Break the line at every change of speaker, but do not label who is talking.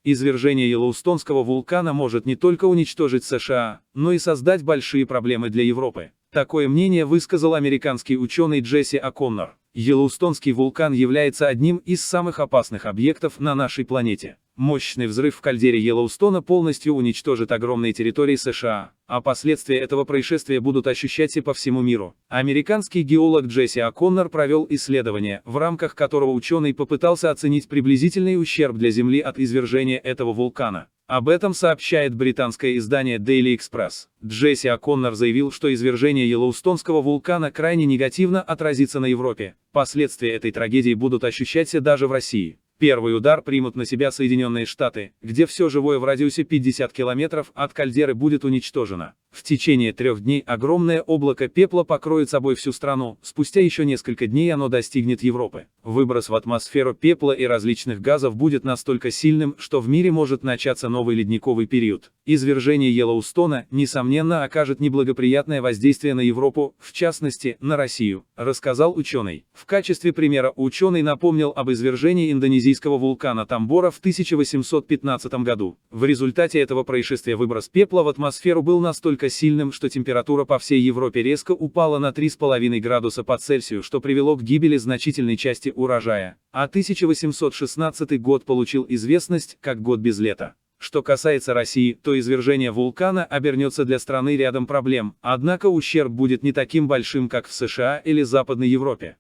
Извержение Йеллоустонского вулкана может не только уничтожить США, но и создать большие проблемы для Европы. Такое мнение высказал американский ученый Джесси О'Коннор. Йеллоустонский вулкан является одним из самых опасных объектов на нашей планете. Мощный взрыв в кальдере Йеллоустона полностью уничтожит огромные территории США, а последствия этого происшествия будут ощущаться по всему миру. Американский геолог Джесси О'Коннор провел исследование, в рамках которого ученый попытался оценить приблизительный ущерб для Земли от извержения этого вулкана. Об этом сообщает британское издание Daily Express. Джесси О'Коннор заявил, что извержение Йеллоустонского вулкана крайне негативно отразится на Европе. Последствия этой трагедии будут ощущаться даже в России. Первый удар примут на себя Соединенные Штаты, где все живое в радиусе 50 километров от кальдеры будет уничтожено. В течение 3 дней огромное облако пепла покроет собой всю страну, спустя еще несколько дней оно достигнет Европы. Выброс в атмосферу пепла и различных газов будет настолько сильным, что в мире может начаться новый ледниковый период. Извержение Йеллоустона, несомненно, окажет неблагоприятное воздействие на Европу, в частности, на Россию, рассказал ученый. В качестве примера ученый напомнил об извержении индонезийского вулкана Тамбора в 1815 году. В результате этого происшествия выброс пепла в атмосферу был настолько сильным, что температура по всей Европе резко упала на 3,5 градуса по Цельсию, что привело к гибели значительной части урожая. А 1816 год получил известность как год без лета. Что касается России, то извержение вулкана обернется для страны рядом проблем, однако ущерб будет не таким большим, как в США или Западной Европе.